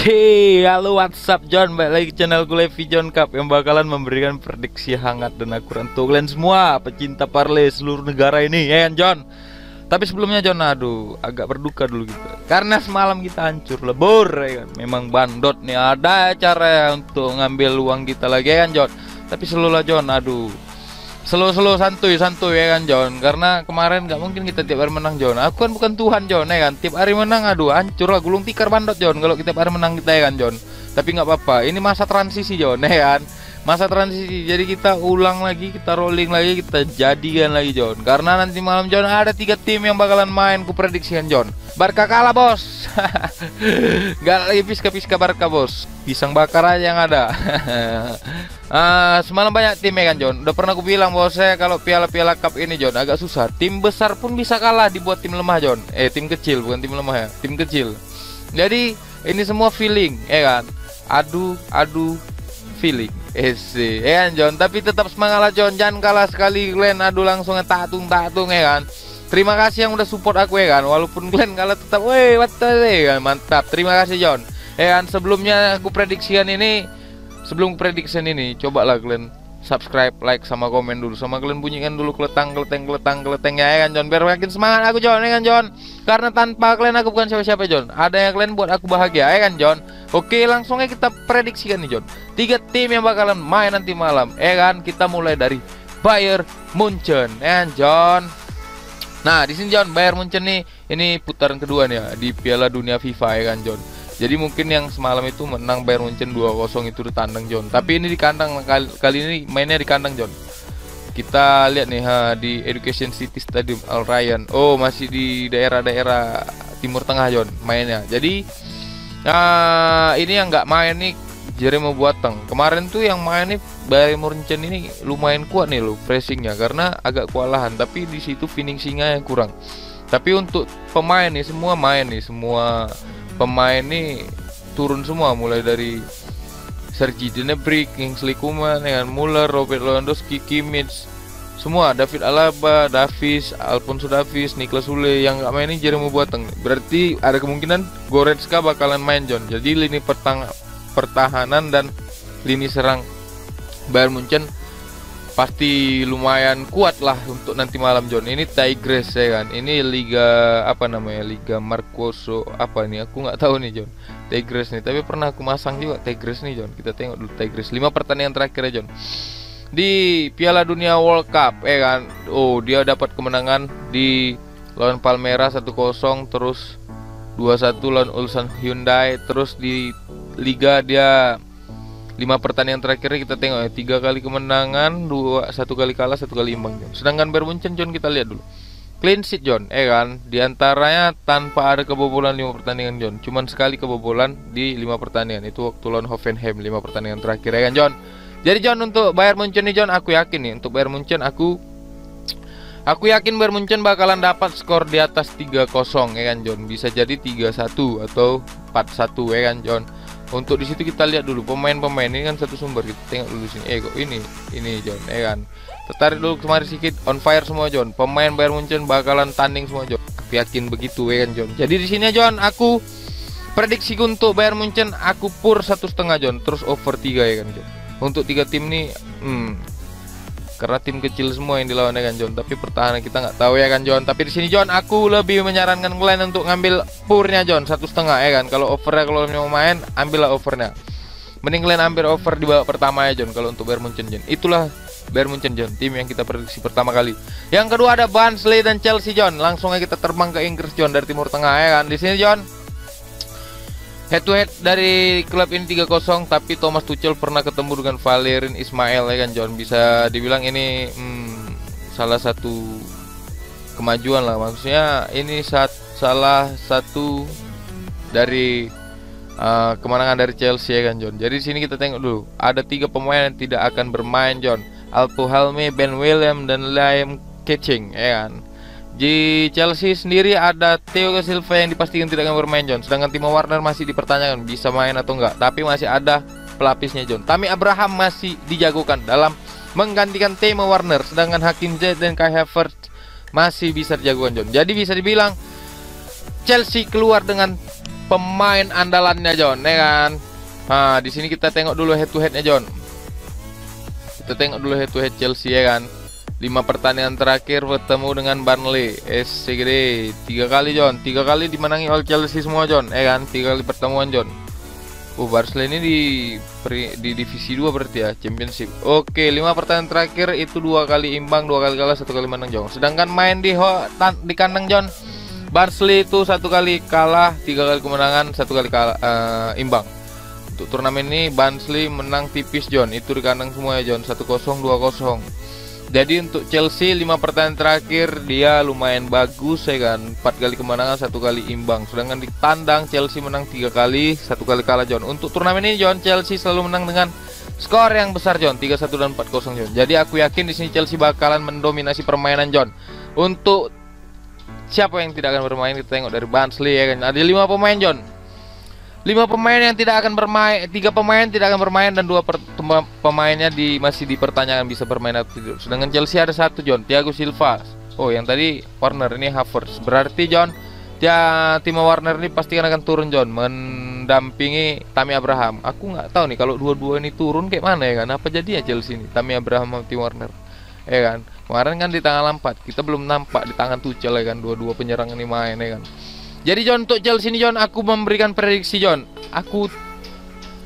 Oke, halo WhatsApp John, balik lagi channel gue Levi John Cup yang bakalan memberikan prediksi hangat dan akurat untuk kalian semua pecinta parlay seluruh negara ini, ya kan John? Tapi sebelumnya John, aduh, agak berduka dulu gitu, karena semalam kita hancur lebur, ya kan? Memang bandot nih, ada cara untuk ngambil uang kita lagi, ya kan John? Tapi selalu lah John, aduh, slow santuy ya kan John, karena kemarin nggak mungkin kita tiap hari menang John. Aku kan bukan Tuhan John, ya kan, tiap hari menang, aduh hancur lah, gulung tikar bandot John kalau kita tiap hari menang kita, ya kan John. Tapi nggak apa-apa, ini masa transisi John, ya kan, masa transisi. Jadi kita ulang lagi, kita rolling lagi, kita jadikan lagi John, karena nanti malam John ada 3 tim yang bakalan main, ku prediksikan John. Barca kalah bos. Nggak lagi piska Barca bos, pisang bakar aja yang ada. Semalam banyak tim, ya kan John. Udah pernah aku bilang bahwa saya kalau piala-piala cup ini John agak susah. Tim besar pun bisa kalah dibuat tim lemah John. Tim kecil, bukan tim lemah ya, tim kecil. Jadi ini semua feeling, ya kan. Adu feeling. Ya kan John. Tapi tetap semangat lah John. Jangan kalah sekali kalian adu langsung tatung, ya kan. Terima kasih yang udah support aku, ya kan. Walaupun kalian kalah tetap ya kan. Mantap. Terima kasih John. Ya kan, sebelumnya aku prediksikan ini, sebelum prediction ini, cobalah kalian subscribe, like, sama komen dulu. Sama kalian bunyikan dulu keletang ya kan John. Biar makin semangat aku John, ya kan John. Karena tanpa kalian aku bukan siapa-siapa John. Ada yang kalian buat aku bahagia, ya kan John. Oke, langsung aja kita prediksikan nih John. 3 tim yang bakalan main nanti malam, ya kan. Kita mulai dari Bayern Munchen, ya kan John. Nah, di sini John, Bayern Munchen nih, ini putaran kedua nih ya di Piala Dunia FIFA, ya kan John. Jadi mungkin yang semalam itu menang Bayern Munchen 2-0 itu di tandang John. Tapi ini di kandang, kali ini mainnya di kandang John. Kita lihat nih di Education City Stadium Al Rayyan. Oh, masih di daerah-daerah Timur Tengah John mainnya. Jadi ini yang nggak main nih Jeremy Boateng. Kemarin tuh yang main nih Bayern Munchen ini lumayan kuat nih loh pressingnya, karena agak kewalahan. Tapi di situ finishingnya yang kurang. Tapi untuk pemain nih semua main nih, semua pemain nih turun semua, mulai dari Serge Gnabry, Kingsley Coman, dengan Muller, Robert Lewandowski, Kimmich, semua, David Alaba, Davies, Alphonso Davies, Niklas Sule. Yang nggak main ini Jeremy Boateng. Berarti ada kemungkinan Goretzka bakalan main John. Jadi lini pertahanan dan lini serang Bayern Munchen pasti lumayan kuat lah untuk nanti malam John. Ini Tigres, ya kan. Ini liga apa namanya, Liga Marcoso apa nih, aku nggak tahu nih John. Tigres nih, tapi pernah aku masang juga Tigres nih John. Kita tengok dulu Tigres 5 pertandingan terakhir ya John di Piala Dunia World Cup, ya kan. Oh, dia dapat kemenangan di lawan Palmeiras 1-0, terus 2-1 lawan Ulsan Hyundai. Terus di Liga dia 5 pertandingan terakhir kita tengok ya, 3 kali kemenangan, 1 kali kalah, 1 kali imbang John. Sedangkan Bayern Munchen John, kita lihat dulu clean sheet John, ya kan. Di antaranya tanpa ada kebobolan 5 pertandingan John. Cuman sekali kebobolan di 5 pertandingan. Itu waktu lawan Hoffenheim 5 pertandingan terakhir, ya kan John. Jadi John, untuk Bayern Munchen nih John, aku yakin nih untuk Bayern Munchen, aku yakin Bayern Munchen bakalan dapat skor di atas 3-0, ya kan John. Bisa jadi 3-1 atau 4-1, ya kan John. Untuk di situ kita lihat dulu pemain-pemain ini kan satu sumber, kita tengok dulu sini. Kok ini John, ya kan. Tertarik dulu kemarin sedikit, on fire semua John. Pemain Bayern Munchen bakalan tanding semua John. Aku yakin begitu, ya kan John. Jadi di sini John, aku prediksi untuk Bayern Munchen, aku pur 1,5 John, terus over 3, ya kan John. Untuk 3 tim nih, karena tim kecil semua yang dilawan, ya kan John. Tapi pertahanan kita nggak tahu, ya kan John. Tapi di sini John, aku lebih menyarankan kalian untuk ngambil purnya John 1,5, ya kan. Kalau overnya, kalau mau main, ambillah overnya. Mending kalian ambil over di babak pertama ya John. Kalau untuk Bayern Munchen John, itulah Bayern Munchen John, tim yang kita prediksi pertama kali. Yang kedua ada Barnsley dan Chelsea John. Langsung aja kita terbang ke Inggris John, dari Timur Tengah, ya kan. Di sini John, head to head dari klub ini 3-0, tapi Thomas Tuchel pernah ketemu dengan Valérien Ismaël, ya kan John. Bisa dibilang ini salah satu kemajuan lah. Maksudnya ini salah satu dari kemenangan dari Chelsea, ya kan John. Jadi di sini kita tengok dulu, ada 3 pemain yang tidak akan bermain John. Alpo Halme, Ben William, dan Liam Ketching, ya kan. Di Chelsea sendiri ada Theo Silva yang dipastikan tidak akan bermain John. Sedangkan Timo Werner masih dipertanyakan bisa main atau enggak. Tapi masih ada pelapisnya John. Tammy Abraham masih dijagokan dalam menggantikan Timo Werner. Sedangkan Hakim Ziyech dan Kai Havertz masih bisa dijagokan John. Jadi bisa dibilang Chelsea keluar dengan pemain andalannya John, ya kan? Nah, di sini kita tengok dulu head to headnya John. Kita tengok dulu head to head Chelsea, ya kan? 5 pertandingan terakhir bertemu dengan Burnley, SCGD 3 kali John, 3 kali dimenangi oleh Chelsea semua John, ya kan? 3 kali pertemuan John. Barcelona ini di divisi 2 berarti ya, Championship. Oke, 5 pertandingan terakhir itu 2 kali imbang, 2 kali kalah, 1 kali menang John. Sedangkan main di kandang John, Barcelona itu 1 kali kalah, 3 kali kemenangan, 1 kali imbang. Untuk turnamen ini Barcelona menang tipis John, itu di kandang semua ya John, 1-0, 2-0. Jadi untuk Chelsea 5 pertandingan terakhir dia lumayan bagus ya kan, 4 kali kemenangan, 1 kali imbang. Sedangkan di tandang Chelsea menang 3 kali, 1 kali kalah John. Untuk turnamen ini John, Chelsea selalu menang dengan skor yang besar John, 3-1 dan 4-0 John. Jadi aku yakin di sini Chelsea bakalan mendominasi permainan John. Untuk siapa yang tidak akan bermain, kita tengok dari Barnsley ya kan. Ada 5 pemain John, 5 pemain yang tidak akan bermain, 3 pemain tidak akan bermain dan 2 pemainnya masih dipertanyakan bisa bermain atau tidak. Sedangkan Chelsea ada 1 John, Thiago Silva. Oh, yang tadi Warner, ini Havertz. Berarti John, Timo Warner ini pasti akan turun John, mendampingi Tammy Abraham. Aku nggak tahu nih kalau dua-dua ini turun kayak mana ya kan. Apa jadi ya Chelsea ini, Tammy Abraham sama Timo Warner. Ya kan, kemarin kan di tangan Lampard, kita belum nampak di tangan Tuchel ya kan, dua-dua penyerang ini main ya kan. Jadi John, untuk Chelsea ini John, aku memberikan prediksi John. Aku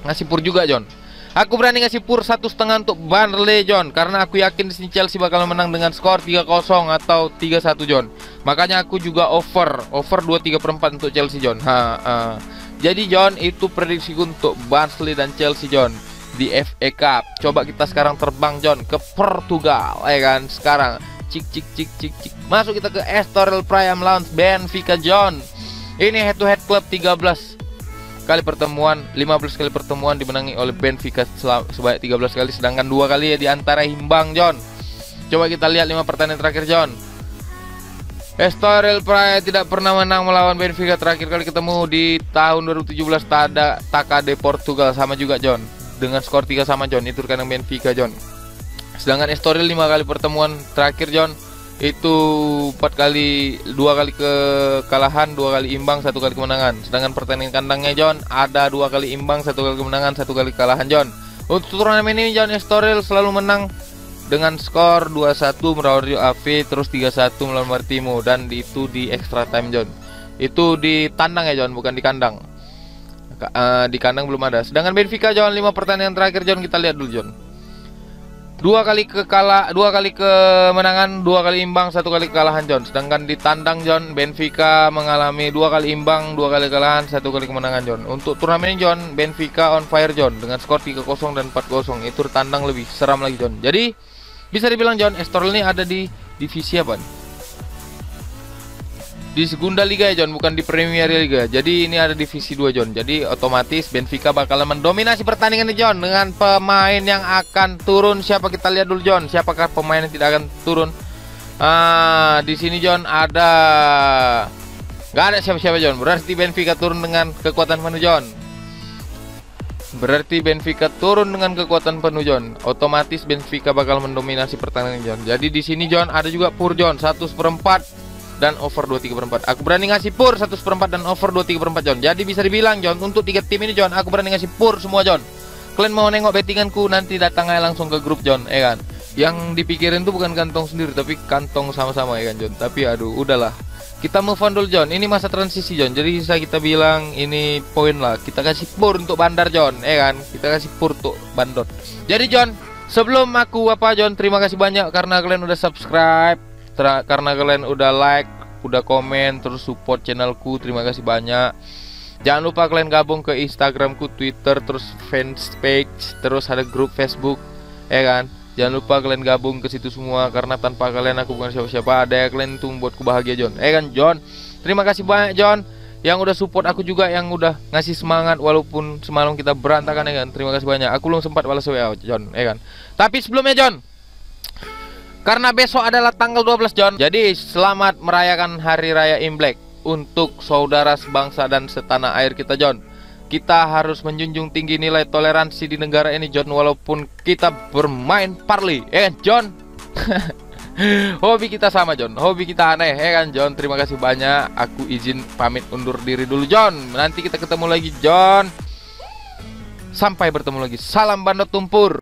ngasih pur juga John. Aku berani ngasih pur 1,5 untuk Burnley John, karena aku yakin di sini Chelsea bakal menang dengan skor 3-0 atau 3-1 John. Makanya aku juga over 2/3/4 untuk Chelsea John. Jadi John, itu prediksi untuk Burnley dan Chelsea John di FA Cup. Coba kita sekarang terbang John ke Portugal ya kan. Sekarang cik masuk kita ke Estoril Praia melawan Benfica John. Ini head to head klub, 13 kali pertemuan, 15 kali pertemuan dimenangi oleh Benfica sebanyak 13 kali, sedangkan 2 kali ya di antara imbang John. Coba kita lihat 5 pertandingan terakhir John. Estoril Praia tidak pernah menang melawan Benfica, terakhir kali ketemu di tahun 2017 Taka de Portugal, sama juga John, dengan skor 3 sama John, itu karena Benfica John. Sedangkan Estoril 5 kali pertemuan terakhir John, itu 4 kali, 2 kali kekalahan, 2 kali imbang, 1 kali kemenangan. Sedangkan pertandingan kandangnya John, ada 2 kali imbang, 1 kali kemenangan, 1 kali kekalahan John. Untuk turnamen ini John, Estoril selalu menang dengan skor 2-1 melawan Rio Ave, terus 3-1 melawan Martimo, dan itu di extra time John. Itu di tandang ya John, bukan di kandang. Di kandang belum ada. Sedangkan Benfica John, 5 pertandingan terakhir John, kita lihat dulu John. 2 kali kemenangan, 2 kali imbang, 1 kali kekalahan John. Sedangkan di tandang John, Benfica mengalami 2 kali imbang, 2 kali kekalahan, 1 kali kemenangan John. Untuk turnamen ini John, Benfica on fire John, dengan skor 3-0 dan 4-0. Itu tandang lebih seram lagi John. Jadi bisa dibilang John, Estoril ini ada di divisi apa nih? Di Segunda Liga ya John, bukan di Premier Liga. Jadi ini ada divisi 2 John. Jadi otomatis Benfica bakalan mendominasi pertandingan ini John, dengan pemain yang akan turun. Siapa, kita lihat dulu John, siapakah pemain yang tidak akan turun. Di sini John ada, nggak ada siapa-siapa John. Berarti Benfica turun dengan kekuatan penuh John. Berarti Benfica turun dengan kekuatan penuh John. Otomatis Benfica bakal mendominasi pertandingan John. Jadi di sini John ada juga pur John, 1/4 dan over 2/3/4. Aku berani ngasih pur 1/4 dan over 2/3/4 John. Jadi bisa dibilang John, untuk 3 tim ini John, aku berani ngasih pur semua John. Kalian mau nengok bettinganku, nanti datang aja langsung ke grup John, ya kan. Yang dipikirin tuh bukan kantong sendiri, tapi kantong sama-sama ya kan John. Tapi aduh, udahlah, kita move on dulu John. Ini masa transisi John, jadi bisa kita bilang ini poin lah. Kita kasih pur untuk Bandar John, ya kan. Kita kasih pur untuk Bandot. Jadi John, sebelum aku John, terima kasih banyak karena kalian udah subscribe, karena kalian udah like, udah komen, terus support channelku. Terima kasih banyak. Jangan lupa kalian gabung ke Instagramku, Twitter, terus fanpage, terus ada grup Facebook, ya kan. Jangan lupa kalian gabung ke situ semua, karena tanpa kalian aku bukan siapa-siapa. Ada ya kalian itu membuatku bahagia John, ya kan John. Terima kasih banyak John, yang udah support aku juga, yang udah ngasih semangat walaupun semalam kita berantakan, ya kan. Terima kasih banyak. Aku belum sempat balas WA John, ya kan. Tapi sebelumnya John, karena besok adalah tanggal 12 John, jadi selamat merayakan Hari Raya Imlek untuk saudara sebangsa dan setanah air kita John. Kita harus menjunjung tinggi nilai toleransi di negara ini John, walaupun kita bermain parli, ya kan John. Hobi kita sama John, hobi kita aneh ya kan John. Terima kasih banyak. Aku izin pamit undur diri dulu John. Nanti kita ketemu lagi John. Sampai bertemu lagi. Salam bandot tumpur.